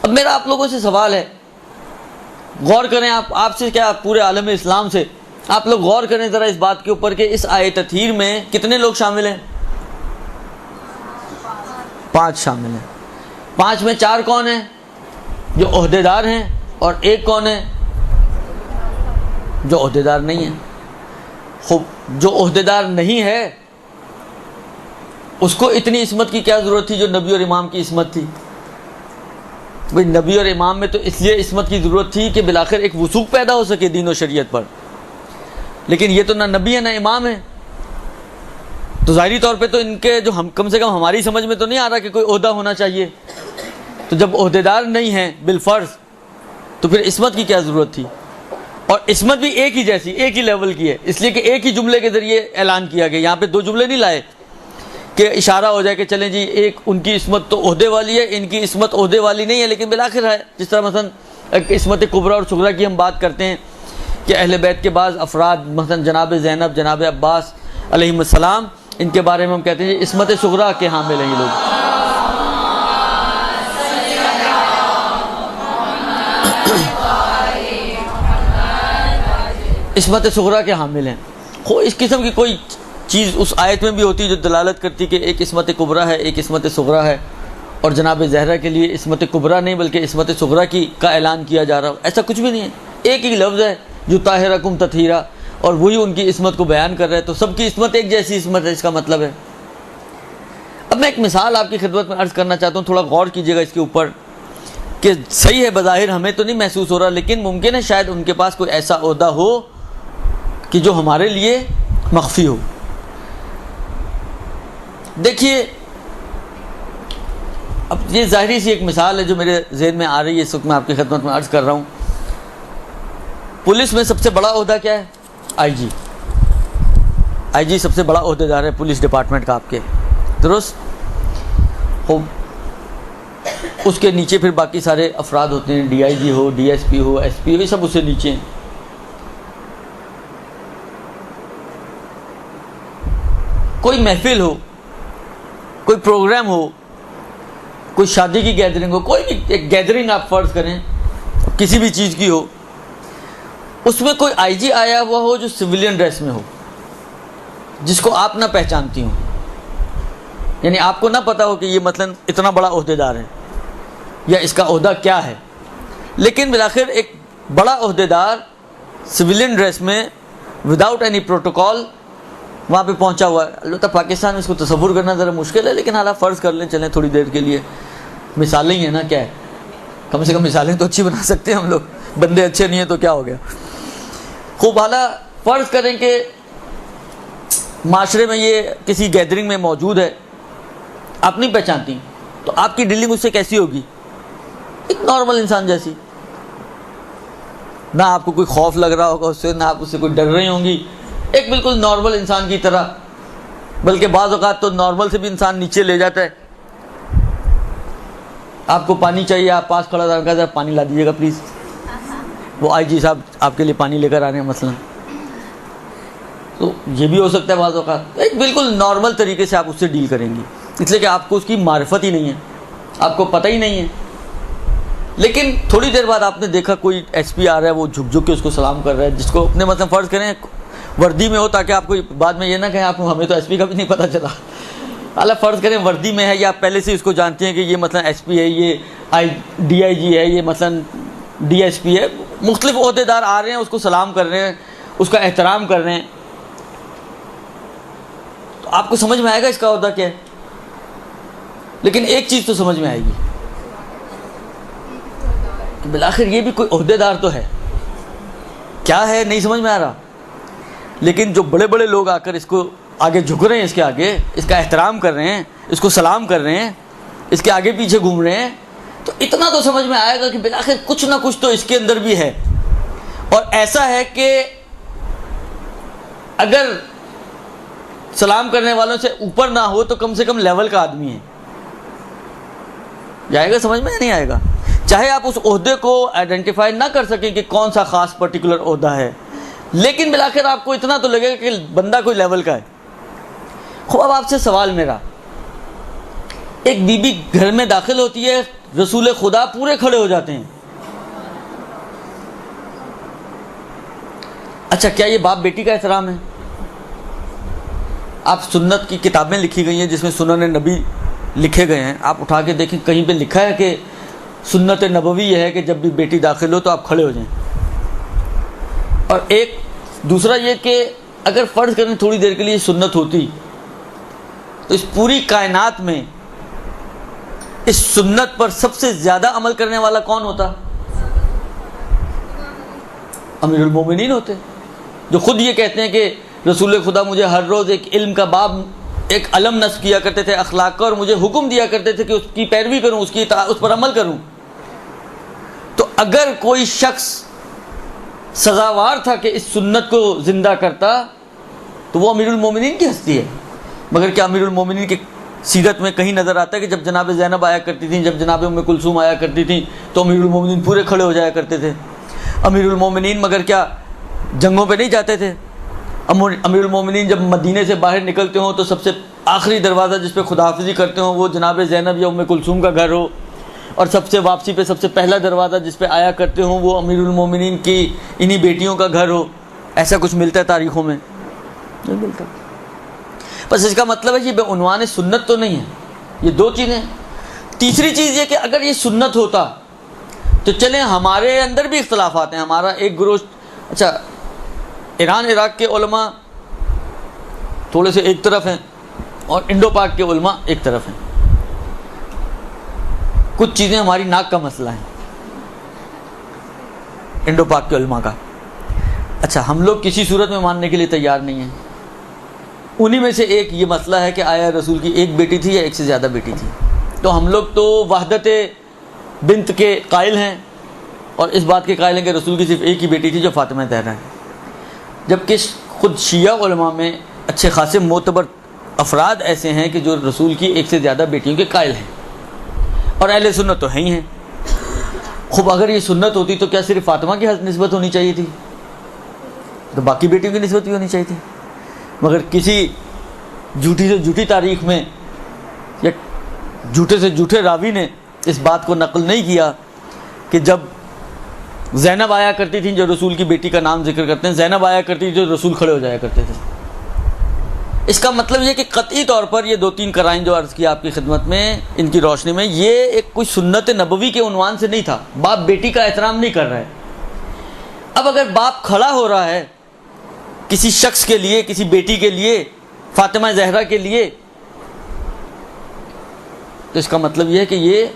اب میرا آپ لوگوں سے سوال ہے، غور کریں، آپ سے کیا پورے عالم اسلام سے آپ لوگ غور کریں ذرا اس بات کے اوپر کہ اس آیت تطہیر میں کتنے لوگ شامل ہیں؟ 5 شامل ہیں۔ 5 میں 4 کون ہیں؟ جو عہدیدار ہیں، اور 1 کون ہے؟ جو عہدیدار نہیں ہے۔ خوب، جو عہدیدار نہیں ہے اس کو اتنی عصمت کی کیا ضرورت تھی جو نبی اور امام کی عصمت تھی؟ بھئی نبی اور امام میں تو اس لیے عصمت کی ضرورت تھی کہ بالآخر ایک وثوق پیدا ہو سکے دین و شریعت پر، لیکن یہ تو نہ نبی ہے نہ امام ہے، تو ظاہری طور پہ تو ان کے جو ہم کم سے کم ہماری سمجھ میں تو نہیں آ رہا کہ کوئی عہدہ ہونا چاہیے۔ تو جب عہدیدار نہیں ہیں بالفرض تو پھر عصمت کی کیا ضرورت تھی؟ اور عصمت بھی ایک ہی جیسی، ایک ہی لیول کی ہے، اس لیے کہ ایک ہی جملے کے ذریعے اعلان کیا گیا۔ یہاں پہ 2 جملے نہیں لائے کہ اشارہ ہو جائے کہ چلیں جی ایک ان کی عصمت تو عہدے والی ہے، ان کی عصمت عہدے والی نہیں ہے، لیکن بالآخر ہے۔ جس طرح مثلا عصمت کبریٰ اور صغریٰ کی ہم بات کرتے ہیں کہ اہل بیت کے بعض افراد مثلا جناب زینب، جناب عباس علیہم السلام، ان کے بارے میں ہم کہتے ہیں عصمت صغریٰ کے حامل ہیں یہ لوگ۔ عصمت صغریٰ کے حامل ہیں۔ اس قسم کی کوئی چیز اس آیت میں بھی ہوتی جو دلالت کرتی کہ ایک عصمت کبریٰ ہے، ایک عصمت صغریٰ ہے، اور جناب زہرا کے لیے عصمت کبریٰ نہیں بلکہ عصمت صغریٰ کا اعلان کیا جا رہا ہو، ایسا کچھ بھی نہیں ہے۔ ایک ہی لفظ ہے جو طاہرکم تطہیرا، اور وہی ان کی عصمت کو بیان کر رہا ہے، تو سب کی عصمت ایک جیسی عصمت ہے، اس کا مطلب ہے۔ اب میں ایک مثال آپ کی خدمت میں عرض کرنا چاہتا ہوں، تھوڑا غور کیجئے گا اس کے اوپر کہ صحیح ہے، بظاہر ہمیں تو نہیں محسوس ہو رہا، لیکن ممکن ہے شاید ان کے پاس کوئی ایسا عہدہ ہو کہ جو ہمارے لیے مخفی ہو۔ دیکھیے، اب یہ ظاہری سی ایک مثال ہے جو میرے ذہن میں آ رہی ہے، اس وقت میں آپ کی خدمت میں عرض کر رہا ہوں۔ پولیس میں سب سے بڑا عہدہ کیا ہے؟ آئی جی۔ آئی جی سب سے بڑا عہدیدار ہے پولیس ڈپارٹمنٹ کا آپ کے، درست؟ اس کے نیچے پھر باقی سارے افراد ہوتے ہیں، ڈی آئی جی ہو، ڈی ایس پی ہو، ایس پی ہو، یہ سب اس سے نیچے ہیں۔ کوئی محفل ہو، کوئی پروگرام ہو، کوئی شادی کی گیدرنگ ہو، کوئی بھی ایک گیدرنگ آپ فرض کریں کسی بھی چیز کی ہو، اس میں کوئی آئی جی آیا ہوا ہو جو سویلین ڈریس میں ہو، جس کو آپ نہ پہچانتی ہوں، یعنی آپ کو نہ پتا ہو کہ یہ مثلا اتنا بڑا عہدیدار ہے یا اس کا عہدہ کیا ہے، لیکن بالآخر ایک بڑا عہدیدار سویلین ڈریس میں وداؤٹ اینی پروٹوکول وہاں پہ پہنچا ہوا ہے۔ البتہ پاکستان میں اس کو تصور کرنا ذرا مشکل ہے، لیکن حالات فرض کر لیں، چلیں تھوڑی دیر کے لیے، مثالیں ہی ہیں نا، کیا ہے، کم سے کم مثالیں تو اچھی بنا سکتے ہیں ہم لوگ، بندے اچھے نہیں ہیں تو کیا ہو گیا۔ خوب حالا فرض کریں کہ معاشرے میں یہ کسی گیدرنگ میں موجود ہے، آپ نہیں پہچانتی، تو آپ کی ڈیلنگ اس سے کیسی ہوگی؟ ایک نارمل انسان جیسی، نہ آپ کو کوئی خوف لگ رہا ہوگا اس سے، نہ آپ اس سے کوئی ڈر رہی ہوں گی، ایک بالکل نارمل انسان کی طرح، بلکہ بعض اوقات تو نارمل سے بھی انسان نیچے لے جاتا ہے۔ آپ کو پانی چاہیے، آپ پاس کھڑا رہا، کہتا ہے پانی لا دیجیے گا پلیز، وہ آئی جی صاحب آپ کے لیے پانی لے کر آ رہے ہیں مثلا، تو یہ بھی ہو سکتا ہے بعض اوقات۔ ایک بالکل نارمل طریقے سے آپ اس سے ڈیل کریں گی، اس لیے کہ آپ کو اس کی معرفت ہی نہیں ہے، آپ کو پتہ ہی نہیں ہے۔ لیکن تھوڑی دیر بعد آپ نے دیکھا کوئی ایس پی آ رہا ہے، وہ جھک جھک کے اس کو سلام کر رہا ہے، جس کو اپنے مثلا فرض کریں وردی میں ہو، تاکہ آپ کو بعد میں یہ نہ کہیں آپ کو ہمیں تو ایس پی کا بھی نہیں پتہ چلا، اعلیٰ فرض کریں وردی میں ہے، یا پہلے سے اس کو جانتے ہیں کہ یہ مثلا ایس پی ہے، یہ ڈی آئی جی ہے، یہ مثلا ڈی ایس پی ہے، مختلف عہدیدار آ رہے ہیں، اس کو سلام کر رہے ہیں، اس کا احترام کر رہے ہیں، تو آپ کو سمجھ میں آئے گا اس کا عہدہ کیا ہے۔ لیکن ایک چیز تو سمجھ میں آئے گی کہ بالآخر یہ بھی کوئی عہدیدار تو ہے، کیا ہے نہیں سمجھ میں آ رہا، لیکن جو بڑے بڑے لوگ آ کر اس کو آگے جھک رہے ہیں، اس کے آگے اس کا احترام کر رہے ہیں، اس کو سلام کر رہے ہیں، اس کے آگے پیچھے گھوم رہے ہیں، تو اتنا تو سمجھ میں آئے گا کہ بالآخر کچھ نہ کچھ تو اس کے اندر بھی ہے، اور ایسا ہے کہ اگر سلام کرنے والوں سے اوپر نہ ہو تو کم سے کم لیول کا آدمی ہے۔ جائے گا سمجھ میں یا نہیں آئے گا؟ چاہے آپ اس عہدے کو آئیڈینٹیفائی نہ کر سکیں کہ کون سا خاص پرٹیکولر عہدہ ہے، لیکن بالآخر آپ کو اتنا تو لگے گا کہ بندہ کوئی لیول کا ہے۔ خوب اب آپ سے سوال میرا، ایک بی بی گھر میں داخل ہوتی ہے، رسول خدا پورے کھڑے ہو جاتے ہیں. اچھا کیا یہ باپ بیٹی کا احترام ہے؟ آپ سنت کی کتابیں لکھی گئی ہیں جس میں سنن نبی لکھے گئے ہیں، آپ اٹھا کے دیکھیں کہیں پہ لکھا ہے کہ سنت نبوی یہ ہے کہ جب بھی بیٹی داخل ہو تو آپ کھڑے ہو جائیں. اور ایک دوسرا یہ کہ اگر فرض کریں تھوڑی دیر کے لیے سنت ہوتی تو اس پوری کائنات میں اس سنت پر سب سے زیادہ عمل کرنے والا کون ہوتا؟ امیر المومنین ہوتے، جو خود یہ کہتے ہیں کہ رسول خدا مجھے ہر روز ایک علم کا باب، ایک علم نصب کیا کرتے تھے اخلاق کا، اور مجھے حکم دیا کرتے تھے کہ اس کی پیروی کروں، اس پر عمل کروں. تو اگر کوئی شخص سزاوار تھا کہ اس سنت کو زندہ کرتا تو وہ امیر المومنین کی ہستی ہے. مگر کیا امیر المومنین کی سیرت میں کہیں نظر آتا ہے کہ جب جناب زینب آیا کرتی تھیں، جب جناب ام کلثوم آیا کرتی تھیں تو امیر المومنین پورے کھڑے ہو جایا کرتے تھے؟ امیر المومنین مگر کیا جنگوں پہ نہیں جاتے تھے؟ امیر المومنین جب مدینے سے باہر نکلتے ہوں تو سب سے آخری دروازہ جس پہ خداحافظی کرتے ہوں وہ جناب زینب یا ام کلثوم کا گھر ہو، اور سب سے واپسی پہ سب سے پہلا دروازہ جس پہ آیا کرتے ہوں وہ امیر المومنین کی انہی بیٹیوں کا گھر ہو. ایسا کچھ ملتا ہے تاریخوں میں؟ نہیں ملتا. بس اس کا مطلب ہے یہ بے عنوان سنت تو نہیں ہے. یہ دو چیزیں. تیسری چیز یہ کہ اگر یہ سنت ہوتا تو چلیں ہمارے اندر بھی اختلافات ہیں. ہمارا ایک گروہ، اچھا ایران عراق کے علماء تھوڑے سے ایک طرف ہیں اور انڈو پاک کے علماء ایک طرف ہیں. کچھ چیزیں ہماری ناک کا مسئلہ ہے انڈو پاک کے علماء کا. اچھا ہم لوگ کسی صورت میں ماننے کے لیے تیار نہیں ہیں. انہی میں سے ایک یہ مسئلہ ہے کہ آیا رسول کی ایک بیٹی تھی یا ایک سے زیادہ بیٹی تھی. تو ہم لوگ تو وحدت بنت کے قائل ہیں اور اس بات کے قائل ہیں کہ رسول کی صرف ایک ہی بیٹی تھی جو فاطمہ زہرا ہے. جبکہ خود شیعہ علماء میں اچھے خاصے معتبر افراد ایسے ہیں کہ جو رسول کی ایک سے زیادہ بیٹیوں کے قائل ہیں، اور اہل سنت تو ہیں ہی ہیں. خوب اگر یہ سنت ہوتی تو کیا صرف فاطمہ کی نسبت ہونی چاہیے تھی؟ تو باقی بیٹیوں کی نسبت بھی ہونی چاہیے تھی. مگر کسی جھوٹی سے جھوٹی تاریخ میں یا جھوٹے سے جھوٹے راوی نے اس بات کو نقل نہیں کیا کہ جب زینب آیا کرتی تھیں جو رسول کی بیٹی کا نام ذکر کرتے ہیں، زینب آیا کرتی تھی جو رسول کھڑے ہو جایا کرتے تھے. اس کا مطلب یہ کہ قطعی طور پر یہ دو تین قرائن جو عرض کیا آپ کی خدمت میں، ان کی روشنی میں یہ ایک کوئی سنت نبوی کے عنوان سے نہیں تھا. باپ بیٹی کا احترام نہیں کر رہا ہے. اب اگر باپ کھڑا ہو رہا ہے کسی شخص کے لیے، کسی بیٹی کے لیے، فاطمہ زہرا کے لیے، تو اس کا مطلب یہ ہے کہ یہ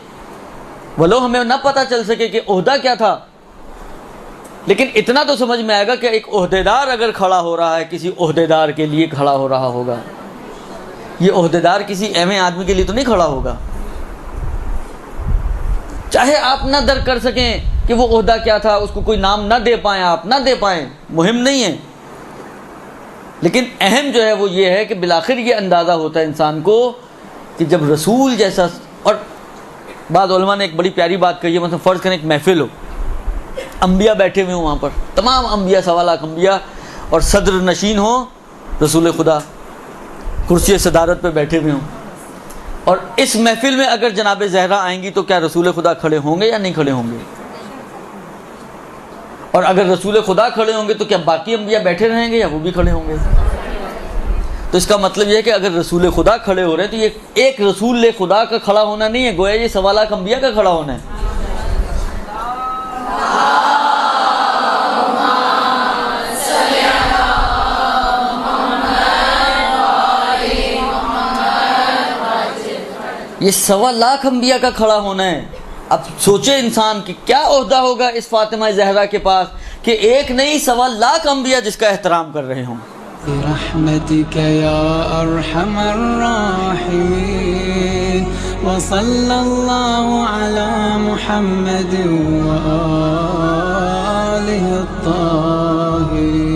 ولو ہمیں نہ پتہ چل سکے کہ عہدہ کیا تھا، لیکن اتنا تو سمجھ میں آئے گا کہ ایک عہدیدار اگر کھڑا ہو رہا ہے کسی عہدیدار کے لیے کھڑا ہو رہا ہوگا. یہ عہدیدار کسی ایم آدمی کے لیے تو نہیں کھڑا ہوگا. چاہے آپ نہ درک کر سکیں کہ وہ عہدہ کیا تھا، اس کو کوئی نام نہ دے پائیں، آپ نہ دے پائیں، مہم نہیں ہے. لیکن اہم جو ہے وہ یہ ہے کہ بالآخر یہ اندازہ ہوتا ہے انسان کو کہ جب رسول جیسا، اور بعض علماء نے ایک بڑی پیاری بات کہی ہے، مثلا فرض کریں ایک محفل ہو، انبیاء بیٹھے ہوئے ہوں وہاں پر، تمام انبیاء، 1.25 لاکھ انبیاء، اور صدر نشین ہوں رسول خدا کرسی صدارت پہ بیٹھے ہوئے ہوں، اور اس محفل میں اگر جناب زہرا آئیں گی تو کیا رسول خدا کھڑے ہوں گے یا نہیں کھڑے ہوں گے؟ اور اگر رسول خدا کھڑے ہوں گے تو کیا باقی انبیاء بیٹھے رہیں گے یا وہ بھی کھڑے ہوں گے؟ تو اس کا مطلب یہ ہے کہ اگر رسول خدا کھڑے ہو رہے ہیں تو یہ ایک رسول خدا کا کھڑا ہونا نہیں ہے، گویا یہ 1.25 لاکھ انبیاء کا کھڑا ہونا ہے. یہ 1.25 لاکھ انبیاء کا کھڑا ہونا ہے. اب سوچے انسان کہ کیا عہدہ ہوگا اس فاطمہ زہرا کے پاس کہ ایک نہیں 1.25 لاکھ انبیاء جس کا احترام کر رہے ہوں. برحمتك يا أرحم الراحمين وصلى الله على محمد وآله الطاهرين.